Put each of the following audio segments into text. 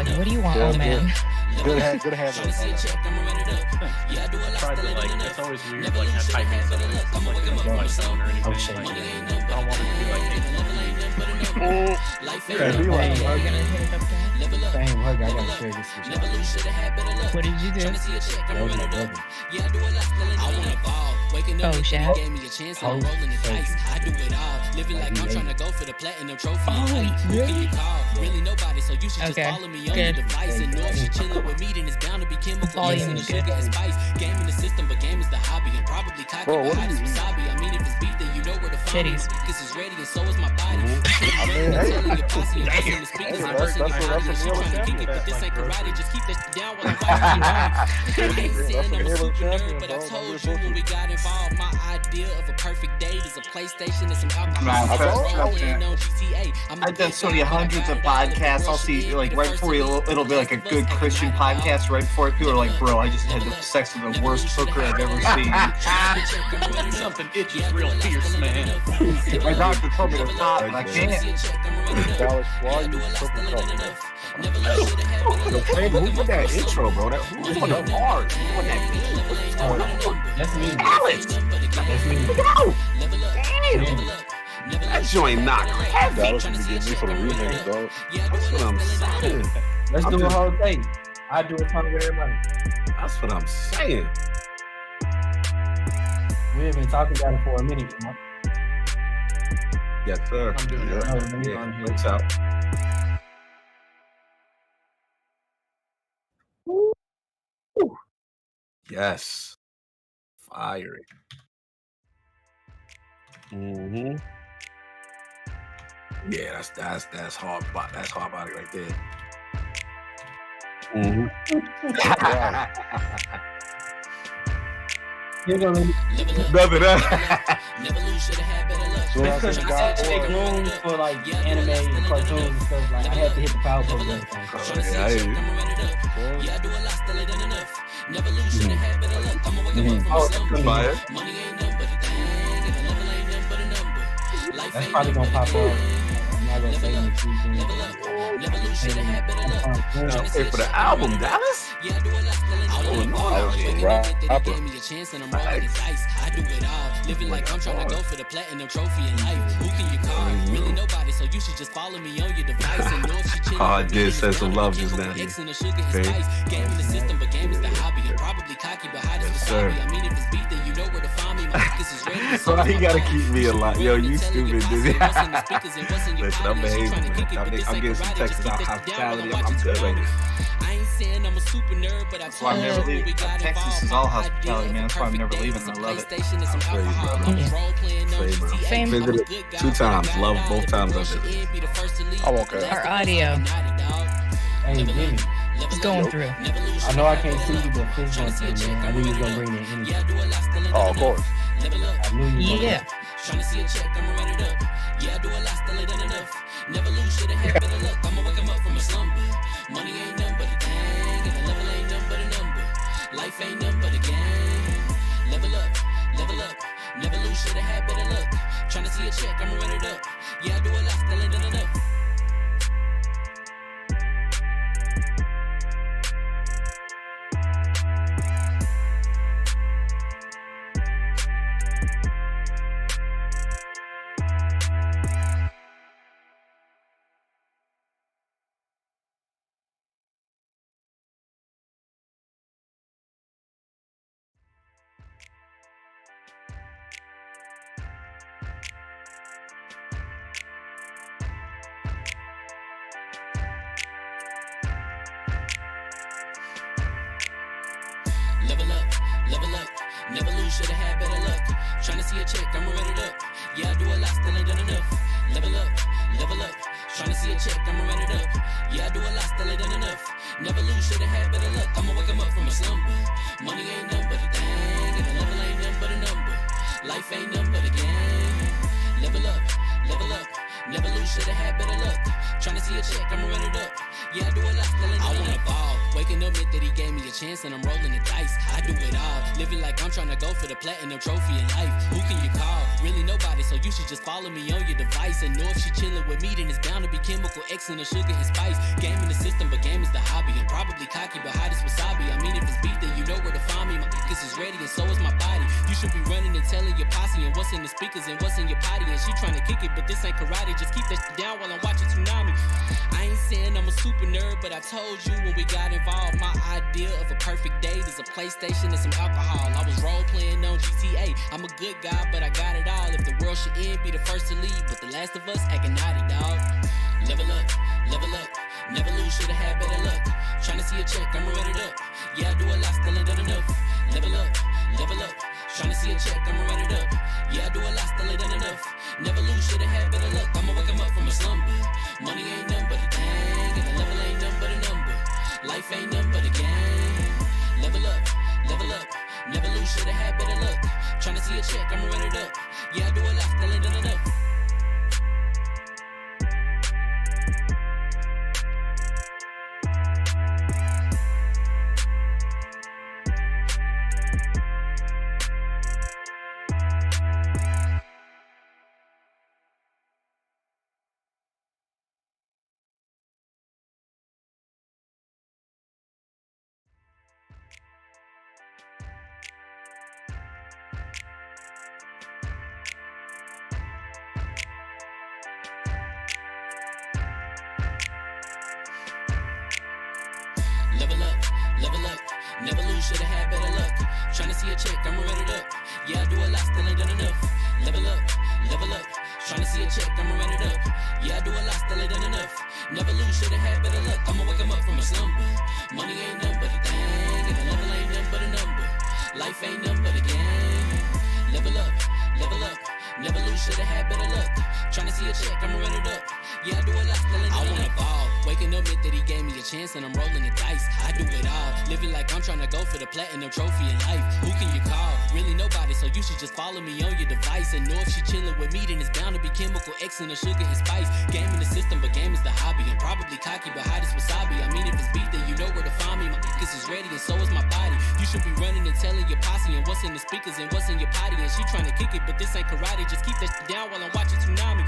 like, what do you want, old man? Good handle. I tried to it's always weird like not typing something like my phone or anything. Oh shit. I don't want it to be like Hey, be like, Are we gonna hit it up there? Damn, I gotta share this with y'all. What did you do? That was my brother. Oh, Shaq. Oh, I do it all. Living like I'm trying to go for the platinum trophy. Oh, really? Really nobody, so you should just Okay, follow me on good. your device. And know if you're chilling with me, then it's bound to be chemical. Volume Mixing the is good. sugar and spice. Game in the system, but game is the hobby. And probably cocky, Bro, what but hot do as you mean? wasabi. I mean, if it's beef, then you know where to find me. Titties. Because it's ready, and so is my body. mean, hey. Telling your posse and listening to speakers and That's busting a your body. real She trying to kick it, but this ain't karate. Just keep that shit down while I'm watching you ride. I ain't saying I'm a super nerd, but I told you when we got involved, my idea of a perfect date is a PlayStation and some alcohol. I've done so many hundreds of podcasts. I'll see, like, right before it'll be like a good Christian podcast. Right before it, people are like, bro, I just had the sex with the worst hooker I've ever seen. something itches real fierce, man. My doctor told me to stop, but I can't. Dallas, why are you so competitive? Yo, Fred, who did that intro, bro? Who's on the hard? Who on that beat? What's going on? That's me. Alex! That's me. Go! Damn! That joint knocked heavy. Dallas would be getting me for the remix, dog. That's what I'm saying. Let's do a whole thing. I do a song with everybody. That's what I'm saying. We have been talking about it for a minute. Yes, sir. I'm doing it right now. Yeah, links out. Yes. Fiery. Mm-hmm. Yeah, that's hard. That's hard body right there. Mm-hmm. You're gonna Nothing. So I because think I had to make God room for like anime and cartoons and stuff. Like I had to hit the power button and everything. Yeah, I hear you. Oh, Fire. that's probably gonna pop up. I'm not gonna say anything. Hey, for the album, Dallas? I wanna know I was a rapper. I do it all. Living like I'm trying to go for the platinum trophy in life. Who can you call? Really nobody, so you should just follow me on your device. And know if she chilling Oh, I with did me, send some love just now. Mixing the sugar and Okay. spice. Game in the system, but game is the hobby. And probably cocky, but hot as Yes, wasabi. sir. I mean, if it's beef, then you know where to find me. My focus is ready. So he gotta keep me alive. Yo, you stupid, dude. Listen, I'm behaving, man. I'm getting some texts about hospitality. I'm good right now. I ain't saying I'm a super nerd, but That's why I'm never leaving. Texas is all hospitality, man. That's why I'm never leaving. I love it. Same. Visited 2 times. Love both times I visited. I won't care. Our audio Hey Jimmy, is going through. I know I can't see you, but please don't say, man. I knew you was gonna bring that energy. Oh, of course. I knew you was gonna. Yeah. Trying to see a check, I'ma run it up. Yeah, I do a lot, still ain't done enough. Never lose, should've had better luck. I'ma wake 'em up from a slumber. Money ain't nothing but a thing, and the level ain't nothing but a number. Life ain't nothing but a game. Level up, level up. Never lose, should've had better luck. Trying to see a check, I'ma run it up. Yeah, I do a lot, still ain't done enough. Level up, never lose, should've had better luck. Tryna see a check, I'ma run it up. Yeah, I do a lot, still ain't done enough. Level up, tryna see a check, I'ma run it up. Yeah, I do a lot, still ain't done enough. Never lose, should've had better luck. I'ma wake 'em up from a slumber. Money ain't nothing but a thing, and the level ain't nothing but a number. Life ain't nothing but a game. Level up, never lose, should've had better luck. Tryna see a check, I'ma run it up. Yeah, I do a lot, still ain't done enough. I wanna ball. Waking up meant that he gave me a chance and I'm rolling the dice. I do it all, living like I'm trying to go for the platinum trophy in life. Who can you call? Really nobody, so you should just follow me on your device. And know if she chillin' with me, then it's bound to be chemical X and the sugar and spice. Game in the system, but game is the hobby. I'm probably cocky, but hot as wasabi. I mean, if it's beef, then you know where to find me. My niggas is ready, and so is my body. You should be running and telling your posse and what's in the speakers and what's in your potty. And she trying to kick it, but this ain't karate. Just keep that shit down while I'm watching Tsunami. I ain't saying I'm a super nerd, but I told you when we got involved, my idea of a perfect date is a PlayStation and some alcohol. I was role playing on GTA. I'm a good guy, but I got it all. If the world should end, be the first to leave, but the last of us acting naughty, dog. Level up, never lose, should've had better luck. Tryna see a check, I'ma run it up. Yeah, I do a lot, still ain't done enough. Level up, tryna see a check, I'ma run it up. Yeah, I do a lot, still ain't done enough. Never lose, should've had better luck. I'ma wake 'em up from a slumber. Money ain't nothing but a thing, and the level ain't nothing but a number. Life ain't nothing but a game. Level up, never lose, should've had better luck. Tryna see a check, I'ma run it up. Yeah, I do a lot, still ain't done enough. Level up, never lose, should've had better luck. Tryna see a check, I'ma run it up. Yeah, I do a lot, still ain't done enough. Level up, tryna see a check, I'ma run it up. Yeah, I do a lot, still ain't done enough. Never lose, should've had better luck. I'ma wake 'em up from a slumber. Money ain't nothing but a thing, and the level ain't nothing but a number. Life ain't nothing but a game. Level up, never lose, should've had better luck. Tryna see a check, I'ma run it up. Yeah, I do a lot, still ain't done enough. I wanna ball. Waking up meant that he gave me a chance and I'm rolling the dice. I do it all, living like I'm trying to go for the platinum trophy in life. Who can you call? Really nobody, so you should just follow me on your device. And know if she chillin' with me, then it's bound to be chemical X and the sugar and spice. Game in the system, but game is the hobby. I'm probably cocky, but hot as wasabi. I mean, if it's beef, then you know where to find me. My niggas is ready, and so is my body. You should be running and telling your posse and what's in the speakers and what's in your potty. And she trying to kick it, but this ain't karate. Just keep that shit down while I'm watching Tsunami.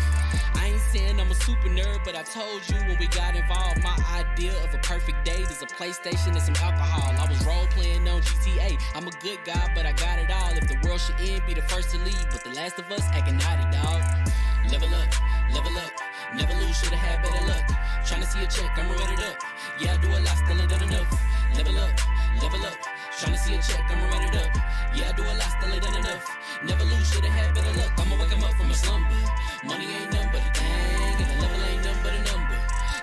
I ain't saying I'm a super nerd, but I told you when we got involved, my idea of a perfect date is a PlayStation and some alcohol. I was role playing on GTA. I'm a good guy, but I got it all. If the world should end, be the first to leave, but the last of us acting naughty, dog. Level up, never lose, should've had better luck. Tryna see a check, I'ma run it up. Yeah, I do a lot, still ain't done enough. Level up, tryna see a check, I'ma run it up. Yeah, I do a lot, still ain't done enough. Never lose, should've had better luck. I'ma wake 'em up from a slumber. Money ain't nothing but a thing, and the level ain't nothing but a number.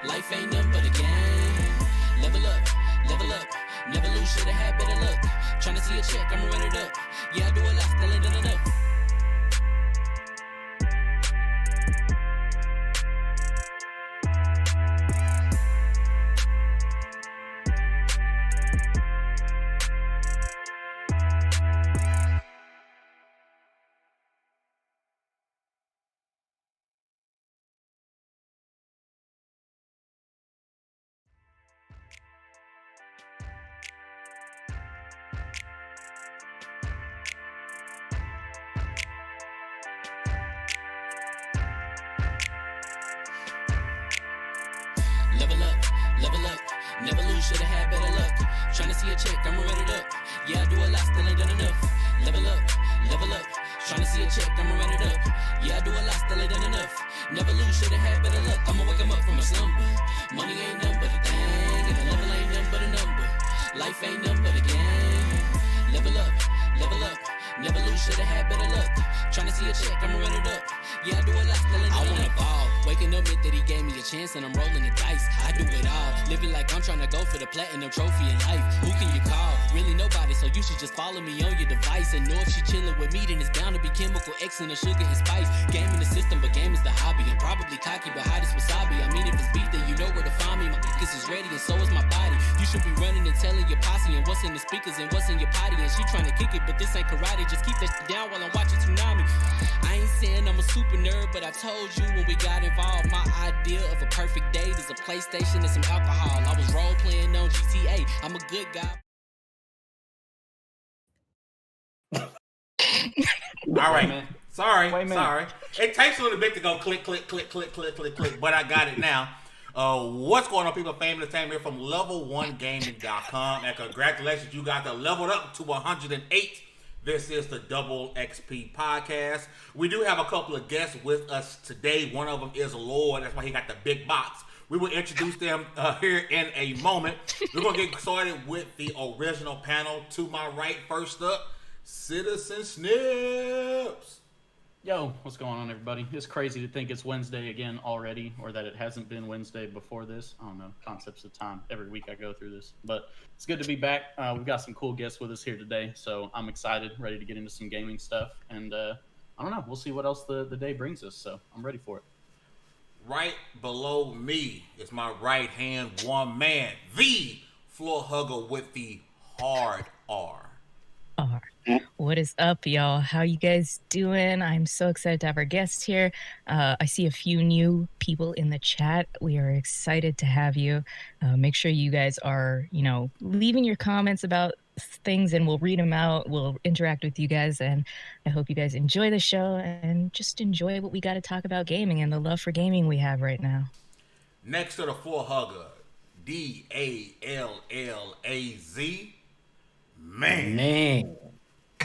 Life ain't nothing but a game. Level up, never lose, should've had better luck. Tryna see a check, I'ma run it up. Yeah, I do a lot, still ain't done enough. Level up, never lose, should've had better luck. Tryna see a check, I'ma run it up. Yeah, I do a lot, still ain't done enough. Level up, tryna see a check, I'ma run it up. Yeah, I do a lot, still ain't done enough. Never lose, should've had better luck. I'ma wake 'em up from a slumber. Money ain't nothing but a thing, and the level ain't nothing but a number. Life ain't nothing but a game. Level up, never lose, should've had better luck. Tryna see a check, I'ma run it up. Yeah, I do a lot, still ain't done enough. I wanna ball. Waking up meant that he gave me a chance and I'm rolling the dice. I do it all, living like I'm trying to go for the platinum trophy in life. Who can you call? Really nobody, so you should just follow me on your device. And know if she chillin' with me, then it's bound to be chemical X and the sugar and spice. Game in the system, but game is the hobby. I'm probably cocky, but hot as wasabi. I mean, if it's beef, then you know where to find me. My niggas is ready, and so is my body. You should be running and telling your posse and what's in the speakers and what's in your potty. And she trying to kick it, but this ain't karate. Just keep that shit down while I'm watching Tsunami. I ain't saying I'm a super nerd, but I told you when we got involved, my idea idea of a perfect date is a PlayStation and some alcohol. I was role playing on GTA. I'm a good guy. All right. man. Sorry. Wait a minute. Sorry. It takes a little bit to go click, but I got it now. What's going on, people? Fame Entertainment here from Lv1 Gaming.com. And congratulations, you got to leveled up to 108. This is the Double XP podcast. We do have a couple of guests with us today. One of them is Lord. That's why he got the big box. We will introduce them here in a moment. We're going to get started with the original panel. To my right, first up, Citizen Snips. Yo, what's going on, everybody? It's crazy to think it's Wednesday again already, or that it hasn't been Wednesday before this. I don't know, concepts of time. Every week I go through this, but it's good to be back. We've got some cool guests with us here today, so I'm excited, ready to get into some gaming stuff, and I don't know, we'll see what else the day brings us, so I'm ready for it. Right below me is my right-hand one man, the floor hugger with the hard R. What is up, y'all? How you guys doing? I'm so excited to have our guest here. I see a few new people in the chat. We are excited to have you. Make sure you guys are, leaving your comments about things, and we'll read them out. We'll interact with you guys, and I hope you guys enjoy the show and just enjoy what we got to talk about gaming and the love for gaming we have right now. Next to the floor hugger, Dallaz. Man.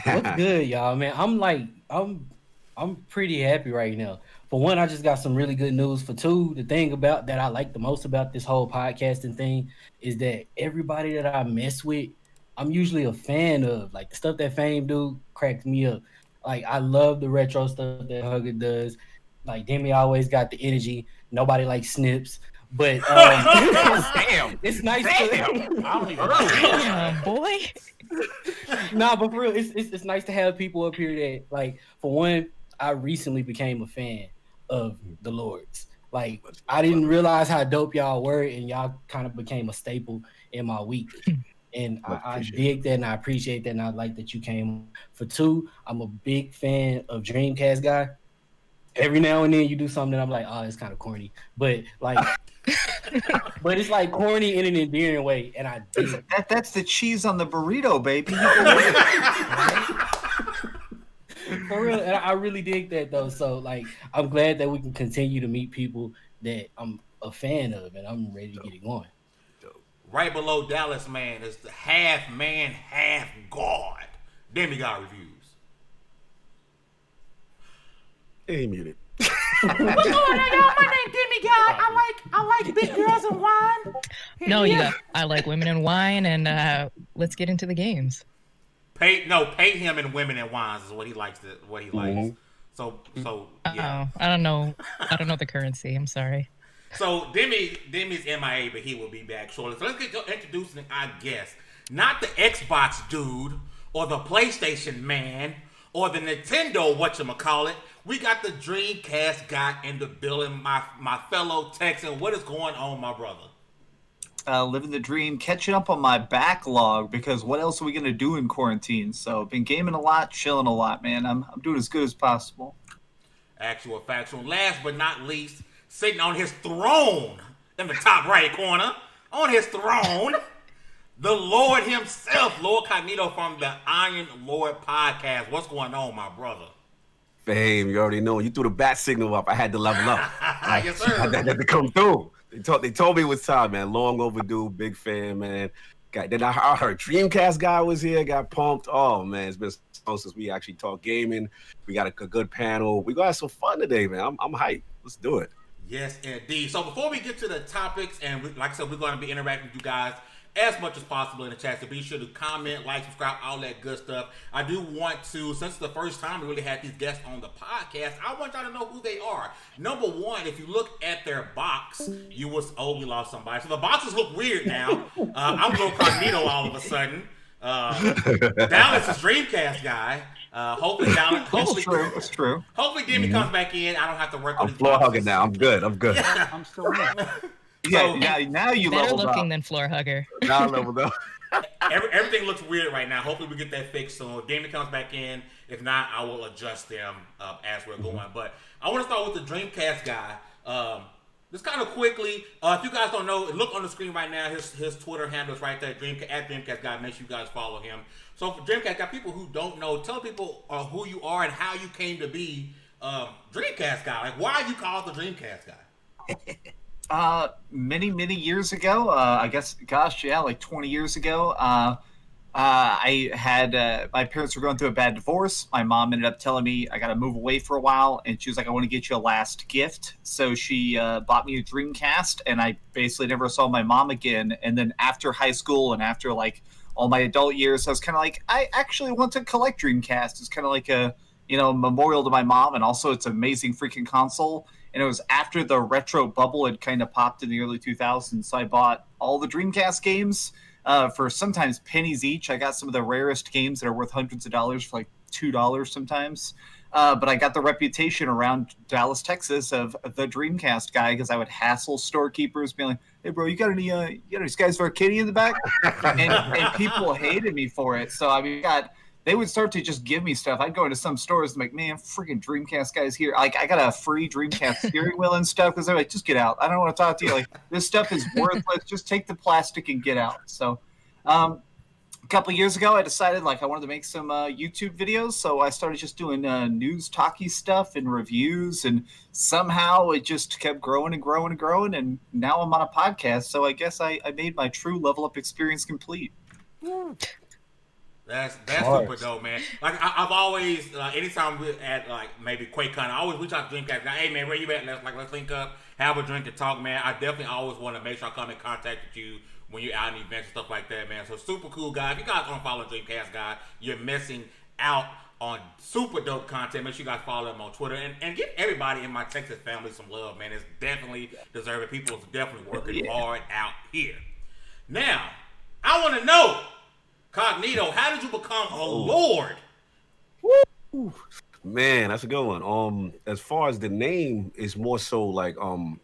What's good, y'all, man? I'm pretty happy right now. For one, I just got some really good news. For two, the thing about that I like the most about this whole podcasting thing is that everybody that I mess with, I'm usually a fan of. Like, the stuff that Fame do cracks me up. Like, I love the retro stuff that Hugger does. Like, Demi always got the energy. Nobody likes Snips. But damn, it's nice. I don't even know. Damn, boy. Nah, but for real, it's nice to have people up here that, like, for one, I recently became a fan of the Lords. Like, I didn't realize how dope y'all were, and y'all kind of became a staple in my week. And I dig that, and I appreciate that, and I like that you came. For two, I'm a big fan of Dreamcast guy. Every now and then you do something that I'm like, oh, it's kind of corny. But, like... but it's like corny in an endearing way, and I dig it. That's the cheese on the burrito, baby. For real, and I really dig that though. So like, I'm glad that we can continue to meet people that I'm a fan of, and I'm ready to get it going. Right below DallazMan is the half man, half god, Demi God Reviews. Hey, muted. What's going on, y'all? My name's Demi God. I like big girls and wine. No, I like women and wine, and let's get into the games. Pay him in women and wines is what he likes. Mm-hmm. So yeah. I don't know the currency. I'm sorry. So Demi's MIA, but he will be back shortly. So let's get to introducing our guest. Not the Xbox dude or the PlayStation man or the Nintendo whatchamacallit. We got the Dreamcast guy in the building, my fellow Texan. What is going on, my brother? Living the dream, catching up on my backlog, because what else are we going to do in quarantine? So been gaming a lot, chilling a lot, man. I'm doing as good as possible. Actual factual. Last but not least, sitting on his throne in the top right corner, on his throne, the Lord himself, Lord Cognito from the Iron Lord podcast. What's going on, my brother? Fame, you already know. You threw the bat signal up. I had to level up. Yes, sir. I had to come through. They told me it was time, man. Long overdue. Big fan, man. Then I heard Dreamcast guy was here. Got pumped. Oh, man. It's been so since we actually talked gaming. We got a good panel. We gonna have some fun today, man. I'm hyped. Let's do it. Yes, indeed. So before we get to the topics, and like I said, we're going to be interacting with you guys as much as possible in the chat, so be sure to comment, like, subscribe, all that good stuff. I do want to, since it's the first time we really had these guests on the podcast, I want y'all to know who they are. Number one, if you look at their box, you will, we lost somebody. So the boxes look weird now. I'm a little Cognito all of a sudden. Dallas is Dreamcast guy. Hopefully, Dallas. It's true. Hopefully, Demi comes back in. I don't have to work on I'm these floor boxes. hugging now. I'm good. I'm still here. Yeah, now you Better leveled looking up. than floor hugger. Now I leveled up. Everything looks weird right now. Hopefully, we get that fixed soon. If Demi comes back in, if not, I will adjust them as we're going. But I want to start with the Dreamcast guy. just kind of quickly, if you guys don't know, look on the screen right now. His Twitter handle is right there, Dreamcast Guy. Make sure you guys follow him. So for Dreamcast Guy, people who don't know, tell people who you are and how you came to be Dreamcast Guy. Like, why are you called the Dreamcast Guy? Many years ago, I guess, gosh, yeah, like 20 years ago, I had my parents were going through a bad divorce. My mom ended up telling me I got to move away for a while, and she was like, "I want to get you a last gift." So she bought me a Dreamcast, and I basically never saw my mom again. And then after high school and after like all my adult years, I was kind of like, I actually want to collect Dreamcast. It's kind of like a memorial to my mom, and also it's an amazing freaking console. And it was after the retro bubble had kind of popped in the early 2000s, so I bought all the Dreamcast games. For sometimes pennies each. I got some of the rarest games that are worth hundreds of dollars for like $2 sometimes. But I got the reputation around Dallas, Texas of the Dreamcast guy because I would hassle storekeepers being like, "Hey bro, you got any Skies for a Kitty in the back?" and people hated me for it. So I mean, they would start to just give me stuff. I'd go into some stores and be like, "Man, freaking Dreamcast guy's here. Like, I got a free Dreamcast steering wheel and stuff." Because they're like, "Just get out. I don't want to talk to you. Like, this stuff is worthless. Just take the plastic and get out." So, a couple of years ago, I decided like I wanted to make some YouTube videos. So I started just doing news talky stuff and reviews. And somehow it just kept growing and growing and growing. And now I'm on a podcast. So I guess I made my true level up experience complete. That's super dope, man. Like I've always, anytime we're at like maybe QuakeCon, I always reach out to Dreamcast. Like, hey man, where you at? Let's link up, have a drink, and talk, man. I definitely always want to make sure I come in contact with you when you're out in events and stuff like that, man. So super cool guy. If you guys don't follow Dreamcast Guy, you're missing out on super dope content. Make sure you guys follow him on Twitter and give everybody in my Texas family some love, man. It's definitely deserving. People is definitely working hard out here. Now, I want to know. Cognito, how did you become a lord? Woo. Man, that's a good one. As far as the name is more so like I'm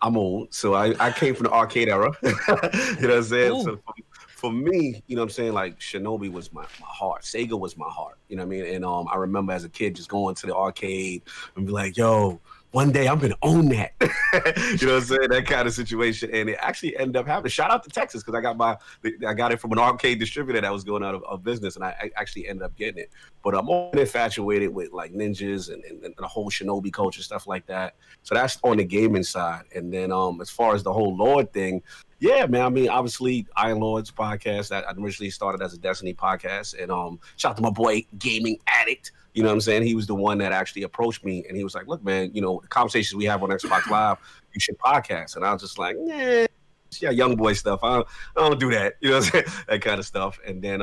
old, so I came from the arcade era. You know what I'm saying? Ooh. So for me, you know what I'm saying, like Shinobi was my heart. Sega was my heart. You know what I mean? And I remember as a kid just going to the arcade and be like, yo, one day I'm gonna own that. You know what I'm saying? That kind of situation. And it actually ended up happening. Shout out to Texas, because I got it from an arcade distributor that was going out of business, and I actually ended up getting it. But I'm more infatuated with like ninjas and the whole Shinobi culture, stuff like that. So that's on the gaming side. And then as far as the whole Lord thing, yeah, man. I mean, obviously, Iron Lords podcast that I originally started as a Destiny podcast, and shout out to my boy Gaming Addict. You know what I'm saying? He was the one that actually approached me, and he was like, "Look, man, you know, the conversations we have on Xbox Live, you should podcast." And I was just like, "Nah, yeah, young boy stuff. I don't do that." You know what I'm saying? That kind of stuff. And then,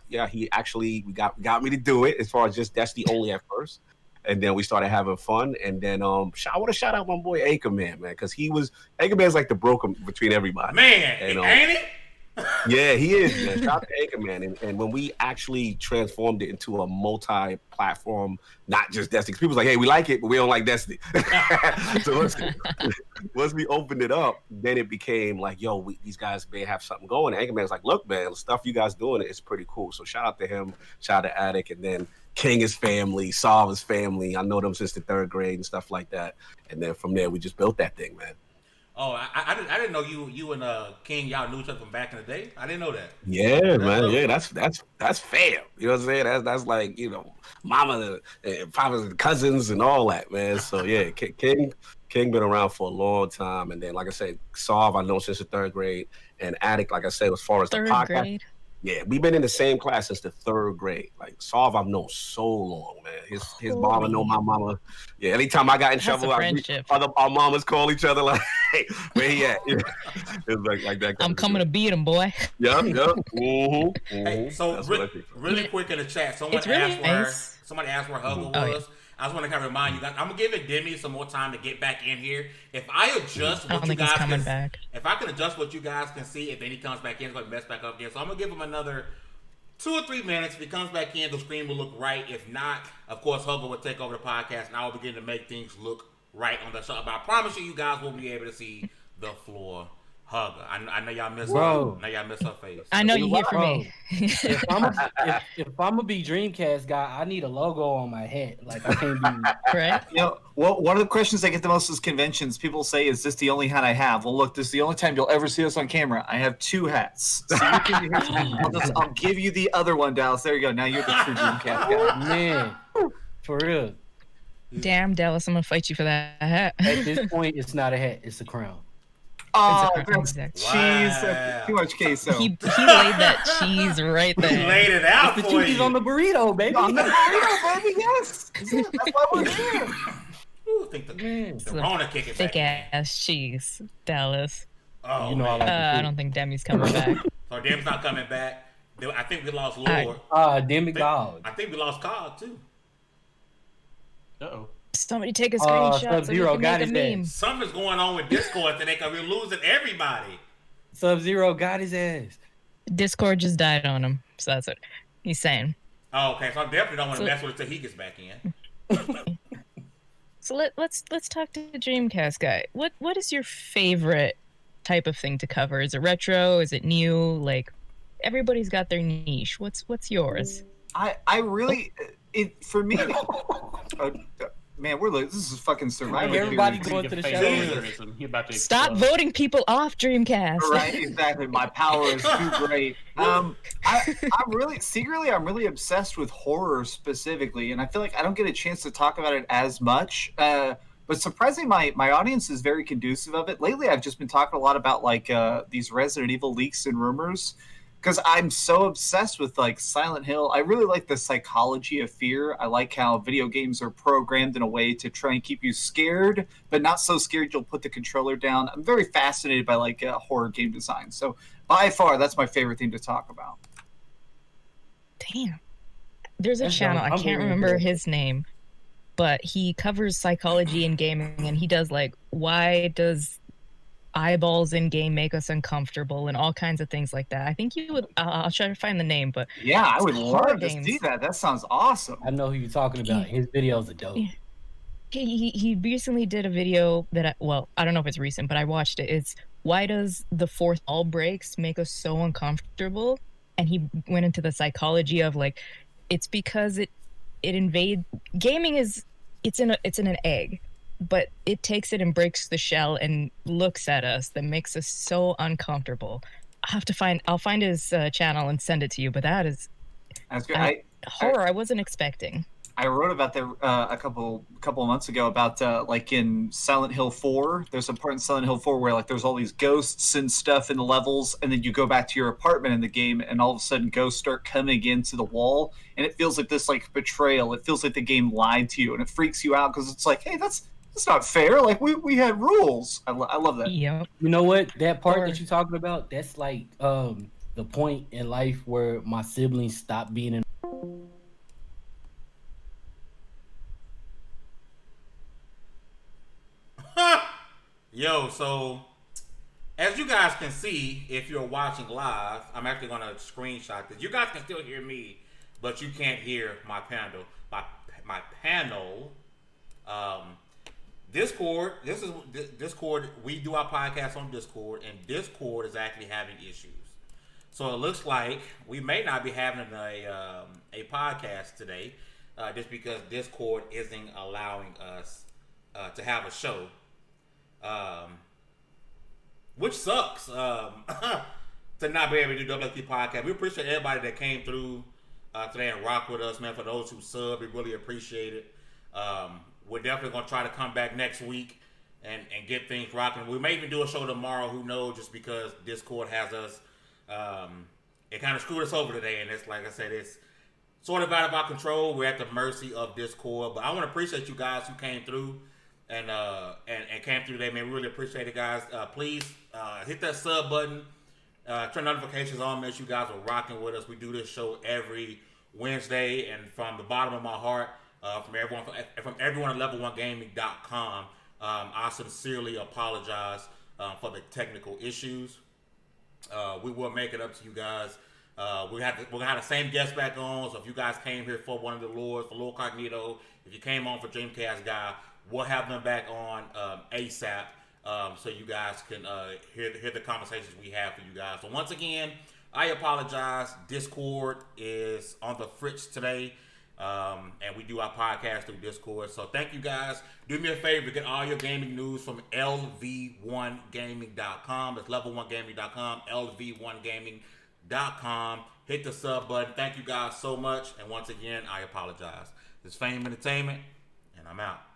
yeah, he actually got me to do it as far as just Destiny only at first. And then we started having fun. And then I want to shout out my boy Anchorman, man, because Anchorman's like the broker between everybody. Man, and, ain't he? Yeah, he is, man. Shout out to Anchorman. And when we actually transformed it into a multi-platform, not just Destiny, because people's like, hey, we like it, but we don't like Destiny. So once we opened it up, then it became like, yo, these guys may have something going. And Anchorman's like, look, man, the stuff you guys doing, it's pretty cool. So shout out to him, shout out to Attic, and then King is family, Saul is family. I know them since the 3rd grade and stuff like that. And then from there, we just built that thing, man. Oh, I didn't know you and King, y'all knew each other from back in the day. I didn't know that. Yeah, man. Yeah, that's fam. You know what I'm saying? That's like, you know, mama and papa's and cousins and all that, man. So yeah, King been around for a long time. And then, like I said, Saul I know since the 3rd grade, and Attic, like I said, as far as the podcast. Grade. Yeah, we've been in the same class since the 3rd grade. Like Saul, I've known so long, man. His mama know my mama. Yeah, anytime I got in trouble, our mamas call each other like, "Hey, where he at?" You know? It's like that. I'm coming to beat him, boy. Yeah. Mm-hmm. Hey, so really quick in the chat, somebody asked where Hugger was. Yeah. I just want to kind of remind you guys, I'm gonna give it Demi some more time to get back in here. If I adjust what you guys can, if I can adjust what you guys can see, if then he comes back in, it's gonna mess back up again. So I'm gonna give him another 2 or 3 minutes. If he comes back in, the screen will look right. If not, of course, Hugger will take over the podcast, and I will begin to make things look right on the show. But I promise you guys will be able to see the floor. Hugger. I know y'all miss her. Now y'all miss her face. I know you're here for me. If I'm gonna be Dreamcast guy, I need a logo on my head. Like I can't be right. You know, Well, one of the questions I get the most is conventions. People say, "Is this the only hat I have?" Well, look, this is the only time you'll ever see us on camera. I have 2 hats. So you can, I'll give you the other one, Dallas. There you go. Now you're the true Dreamcast guy. Man, for real. Damn, Dallas, I'm gonna fight you for that hat. At this point, it's not a hat; it's a crown. Oh, It's a that's crown. cheese. Wow. Too much queso. He laid that cheese right He there. laid it out The for cheese you. on the burrito, baby. On the burrito, baby. Yes. That's why we're here. Ooh, think the Rona kick it Thick back. ass cheese, Dallas. Oh, You know I man. like the I food. don't think Demi's coming back. So Dem's not coming back. I think we lost Alright. Lord. Demi God. I think we lost Cog too. Uh-oh. Somebody take a screenshot so we Sub-Zero can got make a his meme. ass. Something's going on with Discord today because we're losing everybody. Sub-Zero got his ass. Discord just died on him, so that's what he's saying. Oh, okay. So I definitely don't want to So- mess with it till he gets back in. So let's talk to the Dreamcast guy. What is your favorite type of thing to cover? Is it retro? Is it new? Like everybody's got their niche. What's yours? I really, for me, man, this is fucking Survivor. Everybody Series. going to the Face shadow. mannerism. He about to Stop explode. voting people off Dreamcast. Right, exactly. My power is too great. I'm really obsessed with horror specifically, and I feel like I don't get a chance to talk about it as much. But surprisingly, my audience is very conducive of it. Lately, I've just been talking a lot about like these Resident Evil leaks and rumors, because I'm so obsessed with like Silent Hill. I really like the psychology of fear. I like how video games are programmed in a way to try and keep you scared, but not so scared you'll put the controller down. I'm very fascinated by like horror game design. So by far, that's my favorite thing to talk about. Damn. There's a That's channel, dope. I I'm can't really remember good. his name, but he covers psychology in gaming, and he does like, why does eyeballs in game make us uncomfortable and all kinds of things like that. I think you would, I'll try to find the name, but Yeah, I would horror love to games. see that. That sounds awesome. I know who you're talking about. His videos are dope. Yeah. He recently did a video that I don't know if it's recent, but I watched it. It's why does the fourth wall breaks make us so uncomfortable? And he went into the psychology of like, it's because it invades gaming it's in an egg, but it takes it and breaks the shell and looks at us that makes us so uncomfortable. I'll find his channel and send it to you, but that's good. horror I wasn't expecting. I wrote about that a couple of months ago about like in Silent Hill 4. There's a part in Silent Hill 4 where like there's all these ghosts and stuff in the levels, and then you go back to your apartment in the game, and all of a sudden ghosts start coming into the wall, and it feels like this like betrayal. It feels like the game lied to you, and it freaks you out because it's like, hey, that's not fair. Like we had rules. I love that. Yep. You know what? That part Or- that you're talking about, that's like the point in life where my siblings stopped being in. Yo, so as you guys can see, if you're watching live, I'm actually going to screenshot this. You guys can still hear me, but you can't hear my panel. My panel. Discord. This is Discord. We do our podcast on Discord, and Discord is actually having issues. So it looks like we may not be having a podcast today, just because Discord isn't allowing us to have a show. Which sucks to not be able to do WXP podcast. We appreciate everybody that came through today and rock with us, man. For those who sub, we really appreciate it. We're definitely gonna try to come back next week and get things rocking. We may even do a show tomorrow. Who knows? Just because Discord has us, it kind of screwed us over today, and it's like I said, it's sort of out of our control. We're at the mercy of Discord. But I want to appreciate you guys who came through. And came through today, man. We really appreciate it, guys. Please hit that sub button, turn notifications on, make sure you guys are rocking with us. We do this show every Wednesday, and from the bottom of my heart, from everyone at Lv1Gaming.com, I sincerely apologize for the technical issues. We will make it up to you guys. We're gonna have the same guest back on. So if you guys came here for one of the lords, for Lord Cognito, if you came on for Dreamcast Guy, we'll have them back on ASAP, so you guys can hear the conversations we have for you guys. So once again, I apologize. Discord is on the fritz today, And we do our podcast through Discord. So thank you guys. Do me a favor, get all your gaming news from Lv1Gaming.com. It's Lv1Gaming.com, Lv1Gaming.com. Hit the sub button. Thank you guys so much. And once again, I apologize. This is Fame Entertainment, and I'm out.